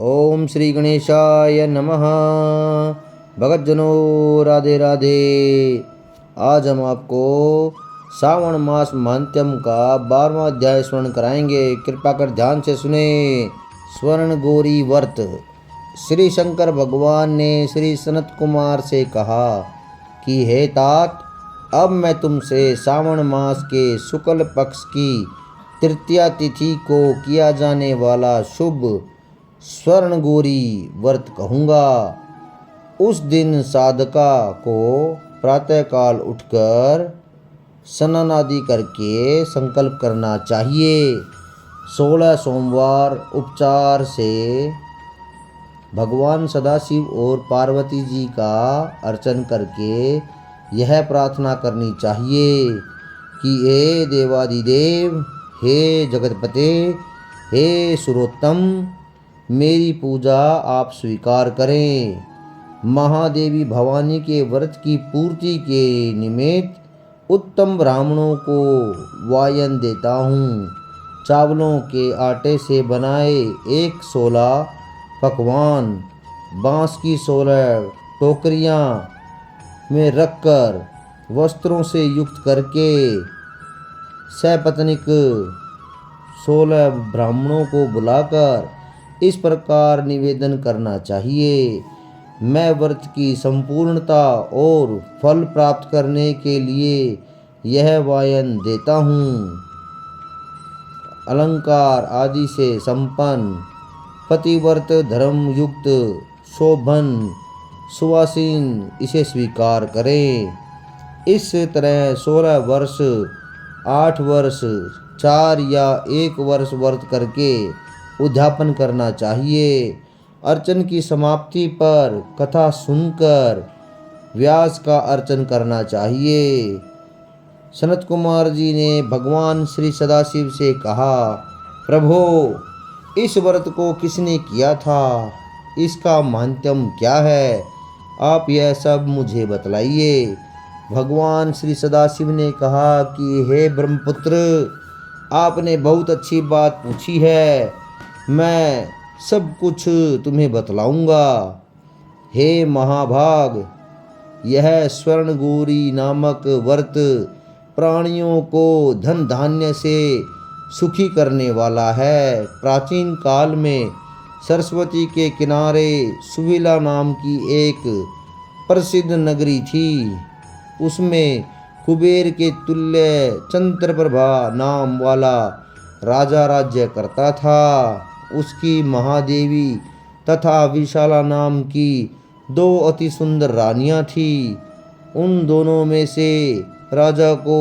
ओम श्री गणेशाय नमः। भगतजनों राधे राधे। आज हम आपको श्रावण मास महात्म्य का 12वां अध्याय स्वर्ण कराएंगे। कृपा कर ध्यान से सुने। स्वर्ण गौरी व्रत। श्री शंकर भगवान ने श्री सनत कुमार से कहा कि हे तात, अब मैं तुमसे श्रावण मास के शुक्ल पक्ष की तृतीया तिथि को किया जाने वाला शुभ स्वर्ण गौरी व्रत कहूँगा। उस दिन साधका को प्रातःकाल उठकर स्नान आदि करके संकल्प करना चाहिए। 16 सोमवार उपचार से भगवान सदाशिव और पार्वती जी का अर्चन करके यह प्रार्थना करनी चाहिए कि हे देवादिदेव, हे जगतपते, हे सुरोत्तम, मेरी पूजा आप स्वीकार करें। महादेवी भवानी के व्रत की पूर्ति के निमित्त उत्तम ब्राह्मणों को वायन देता हूँ। चावलों के आटे से बनाए 16 पकवान बाँस की 16 टोकरियाँ में रखकर वस्त्रों से युक्त करके सपत्नीक 16 ब्राह्मणों को बुलाकर इस प्रकार निवेदन करना चाहिए। मैं व्रत की संपूर्णता और फल प्राप्त करने के लिए यह वायन देता हूँ। अलंकार आदि से संपन्न, पतिव्रत धर्म युक्त, शोभन, सुवासीन इसे स्वीकार करें। इस तरह 16 वर्ष, 8 वर्ष, 4 या 1 वर्ष व्रत करके उद्यापन करना चाहिए। अर्चन की समाप्ति पर कथा सुनकर व्यास का अर्चन करना चाहिए। सनत कुमार जी ने भगवान श्री सदाशिव से कहा, प्रभो, इस व्रत को किसने किया था? इसका महात्म्य क्या है? आप यह सब मुझे बतलाइए। भगवान श्री सदाशिव ने कहा कि हे ब्रह्मपुत्र, आपने बहुत अच्छी बात पूछी है। मैं सब कुछ तुम्हें बतलाऊंगा। हे महाभाग, यह स्वर्ण गौरी नामक व्रत प्राणियों को धन धान्य से सुखी करने वाला है। प्राचीन काल में सरस्वती के किनारे सुविला नाम की एक प्रसिद्ध नगरी थी। उसमें कुबेर के तुल्य चंद्रप्रभा नाम वाला राजा राज्य करता था। उसकी महादेवी तथा विशाला नाम की 2 अति सुंदर रानियां थीं। उन दोनों में से राजा को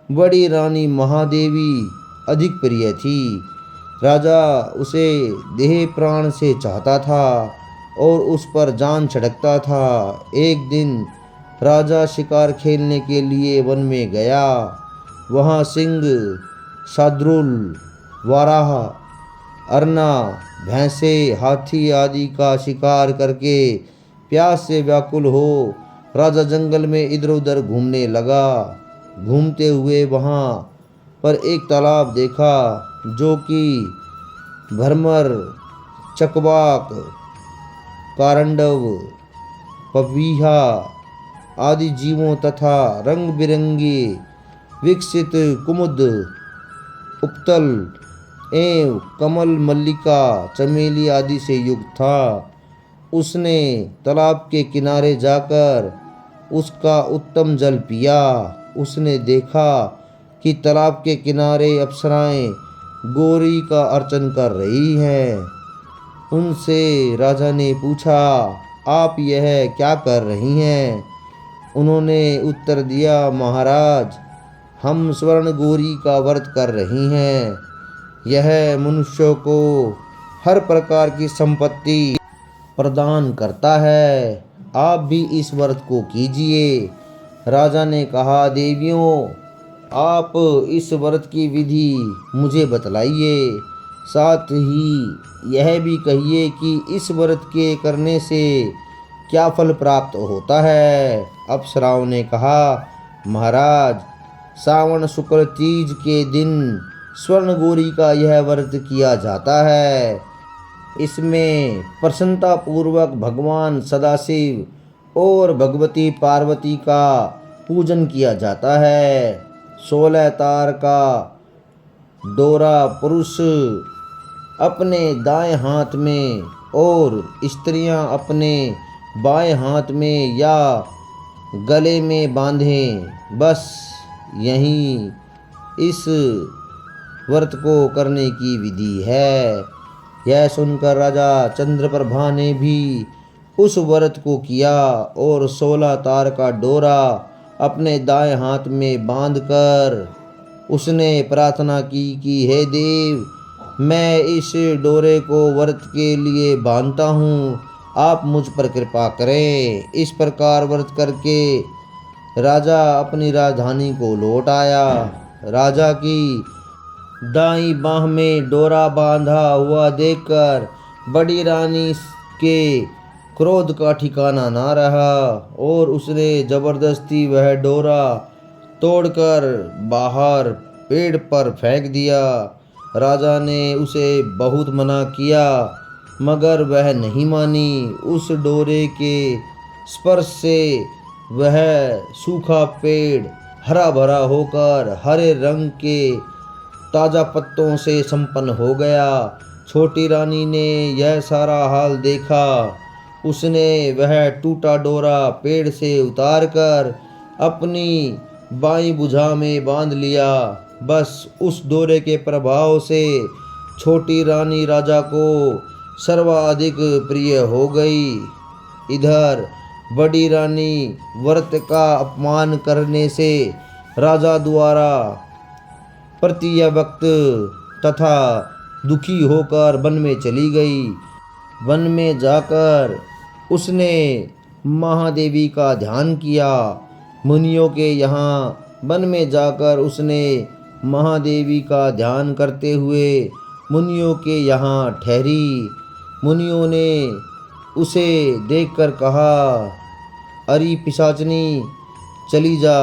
बड़ी रानी महादेवी अधिक प्रिय थी। राजा उसे देह प्राण से चाहता था और उस पर जान छिड़कता था। एक दिन राजा शिकार खेलने के लिए वन में गया। वहाँ सिंह, शार्दूल, वाराह, अरना, भैंसे, हाथी आदि का शिकार करके प्यास से व्याकुल हो राजा जंगल में इधर उधर घूमने लगा। घूमते हुए वहाँ पर एक तालाब देखा जो कि भ्रमर, चकवाक, कारंडव, पपीहा आदि जीवों तथा रंग बिरंगे विकसित कुमुद, उपतल एवं कमल, मल्लिका, चमेली आदि से युक्त था। उसने तालाब के किनारे जाकर उसका उत्तम जल पिया। उसने देखा कि तालाब के किनारे अप्सराएं गौरी का अर्चन कर रही हैं। उनसे राजा ने पूछा, आप यह क्या कर रही हैं? उन्होंने उत्तर दिया, महाराज, हम स्वर्ण गौरी का व्रत कर रही हैं। यह मनुष्यों को हर प्रकार की संपत्ति प्रदान करता है। आप भी इस व्रत को कीजिए। राजा ने कहा, देवियों, आप इस व्रत की विधि मुझे बतलाइए। साथ ही यह भी कहिए कि इस व्रत के करने से क्या फल प्राप्त होता है। अप्सराओं ने कहा, महाराज, श्रावण शुक्ल तीज के दिन स्वर्ण गौरी का यह व्रत किया जाता है। इसमें प्रसन्नता पूर्वक भगवान सदाशिव और भगवती पार्वती का पूजन किया जाता है। 16 तार का डोरा पुरुष अपने दाएं हाथ में और स्त्रियां अपने बाएं हाथ में या गले में बांधें। बस यही इस व्रत को करने की विधि है। यह सुनकर राजा चंद्रप्रभा ने भी उस व्रत को किया और 16 तार का डोरा अपने दाएं हाथ में बांधकर उसने प्रार्थना की कि हे देव, मैं इस डोरे को व्रत के लिए बांधता हूँ, आप मुझ पर कृपा करें। इस प्रकार व्रत करके राजा अपनी राजधानी को लौट आया। राजा की दाईं बाह में डोरा बांधा हुआ देखकर बड़ी रानी के क्रोध का ठिकाना ना रहा और उसने जबरदस्ती वह डोरा तोड़कर बाहर पेड़ पर फेंक दिया। राजा ने उसे बहुत मना किया मगर वह नहीं मानी। उस डोरे के स्पर्श से वह सूखा पेड़ हरा भरा होकर हरे रंग के ताज़ा पत्तों से संपन्न हो गया। छोटी रानी ने यह सारा हाल देखा। उसने वह टूटा डोरा पेड़ से उतारकर अपनी बाईं भुजा में बांध लिया। बस उस डोरे के प्रभाव से छोटी रानी राजा को सर्वाधिक प्रिय हो गई। इधर बड़ी रानी व्रत का अपमान करने से राजा द्वारा प्रत्यवक्त तथा दुखी होकर वन में चली गई। वन में जाकर उसने महादेवी का ध्यान किया। मुनियों के यहाँ वन में जाकर उसने महादेवी का ध्यान करते हुए मुनियों के यहाँ ठहरी। मुनियों ने उसे देखकर कहा, अरे पिशाचनी, चली जा।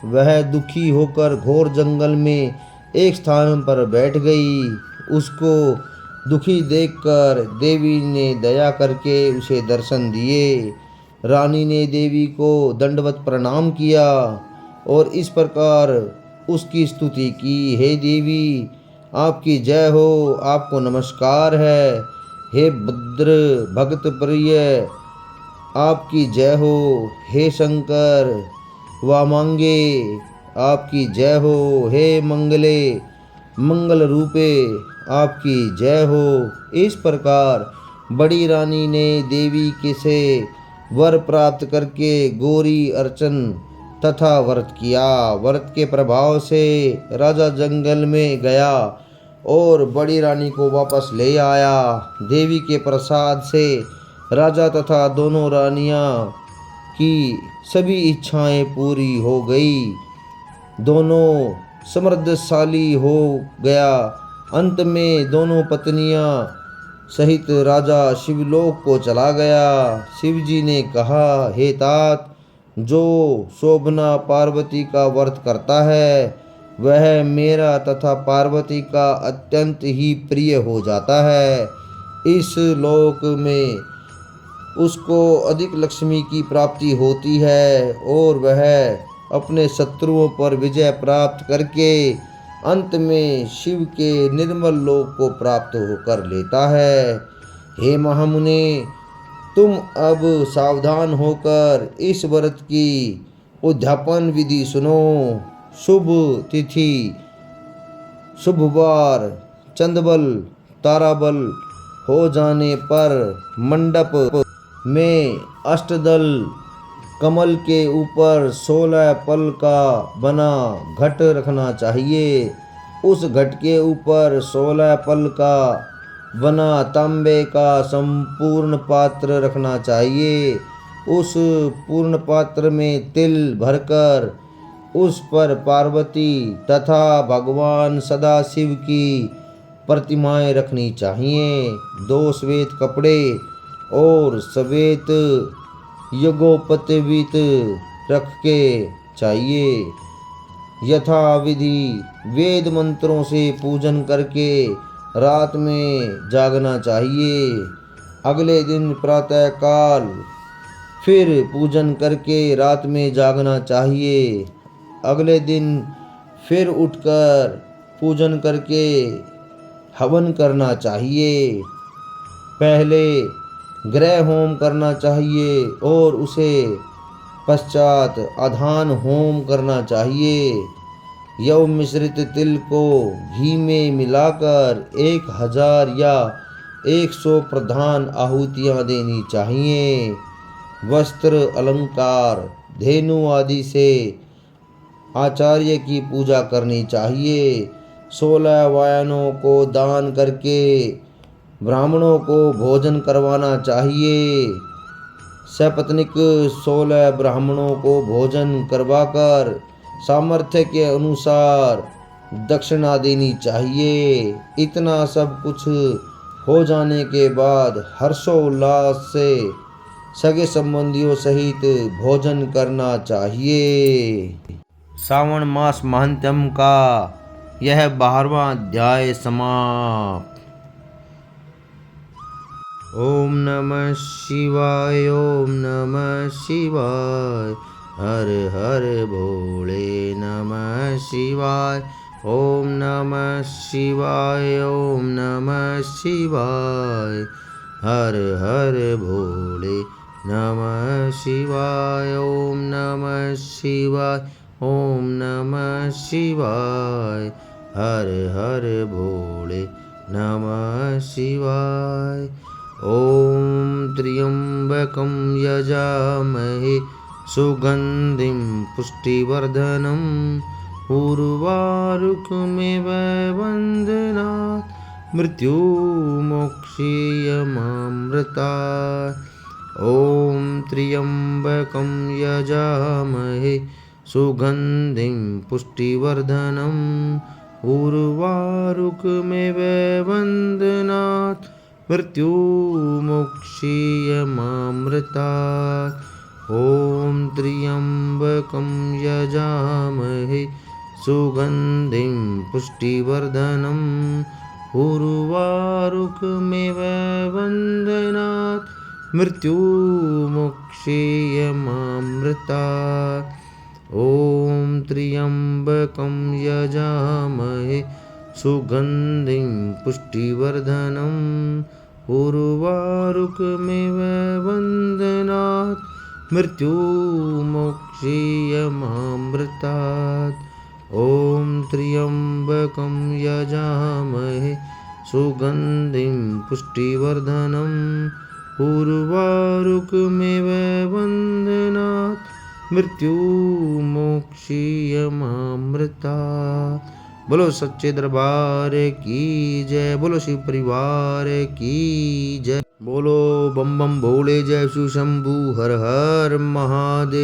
वह दुखी होकर घोर जंगल में एक स्थान पर बैठ गई। उसको दुखी देखकर देवी ने दया करके उसे दर्शन दिए। रानी ने देवी को दंडवत प्रणाम किया और इस प्रकार उसकी स्तुति की, हे देवी, आपकी जय हो, आपको नमस्कार है। हे भद्र भक्त प्रिय, आपकी जय हो। हे शंकर वामांगे, आपकी जय हो। हे मंगले मंगल रूपे, आपकी जय हो। इस प्रकार बड़ी रानी ने देवी के से वर प्राप्त करके गौरी अर्चन तथा व्रत किया। व्रत के प्रभाव से राजा जंगल में गया और बड़ी रानी को वापस ले आया। देवी के प्रसाद से राजा तथा दोनों रानियां की सभी इच्छाएं पूरी हो गई। दोनों समृद्धशाली हो गया। अंत में दोनों पत्नियां सहित राजा शिवलोक को चला गया। शिवजी ने कहा, हे तात, जो शोभना पार्वती का व्रत करता है वह मेरा तथा पार्वती का अत्यंत ही प्रिय हो जाता है। इस लोक में उसको अधिक लक्ष्मी की प्राप्ति होती है और वह अपने शत्रुओं पर विजय प्राप्त करके अंत में शिव के निर्मल लोक को प्राप्त होकर लेता है। हे महामुने, तुम अब सावधान होकर इस व्रत की उद्यापन विधि सुनो। शुभ तिथि, शुभ वार, चंद्रबल, ताराबल हो जाने पर मंडप में अष्टदल कमल के ऊपर 16 पल का बना घट रखना चाहिए। उस घट के ऊपर 16 पल का बना तांबे का संपूर्ण पात्र रखना चाहिए। उस पूर्ण पात्र में तिल भरकर उस पर पार्वती तथा भगवान सदाशिव की प्रतिमाएं रखनी चाहिए। 2 श्वेत कपड़े और श्वेत यज्ञोपवीत रख के चाहिए। यथा विधि वेद मंत्रों से पूजन करके रात में जागना चाहिए। अगले दिन प्रातःकाल फिर पूजन करके रात में जागना चाहिए। अगले दिन फिर उठकर पूजन करके हवन करना चाहिए। पहले ग्रह होम करना चाहिए और उसे पश्चात आधान होम करना चाहिए। यव मिश्रित तिल को घी में मिलाकर 1000 या 100 प्रधान आहुतियाँ देनी चाहिए। वस्त्र अलंकार धेनु आदि से आचार्य की पूजा करनी चाहिए। 16 वायनों को दान करके ब्राह्मणों को भोजन करवाना चाहिए। सपत्नीक 16 ब्राह्मणों को भोजन करवाकर सामर्थ्य के अनुसार दक्षिणा देनी चाहिए। इतना सब कुछ हो जाने के बाद हर्षोल्लास से सगे संबंधियों सहित भोजन करना चाहिए। श्रावण मास महात्म्य का यह 12वां अध्याय समाप्त। ओम नमः शिवाय, ओम नमः शिवाय, हर हर भोले नमः शिवाय। ओम नमः शिवाय, ओम नमः शिवाय, हर हर भोले नमः शिवाय। ओम नमः शिवाय, ओम नमः शिवाय, हर हर भोले नमः शिवाय। ओम त्र्यंबकं यजामहे सुगंधिं पुष्टिवर्धनम् उर्वारुकमिव बन्धनात् मृत्युमोक्षीयमामृतात्। ओम त्र्यंबकं यजामहे सुगंधिं पुष्टिवर्धनम् उर्वारुकमिव बन्धनात् मृत्युमोक्षीयमामृतात्। ओम त्र्यंबकं यजामहे सुगंधिं पुष्टिवर्धनम् उर्वारुकमिव बन्धनात् मृत्युमोक्षीयमामृतात्। ओम त्र्यंबकं यजामहे सुगंधिं पुष्टिवर्धनम् उर्वारुकमिव बन्धनात् मृत्युमोक्षीयमामृतात्। ओम त्र्यंबकं यजामहे सुगंधिं पुष्टिवर्धनम् उर्वारुकमिव बन्धनात् मृत्युमोक्षीयमामृतात्। बोलो सच्चे दरबार की जय, बोलो शिव परिवार की जय, बोलो बम बम भोले जय शिव शंभू हर हर महादेव।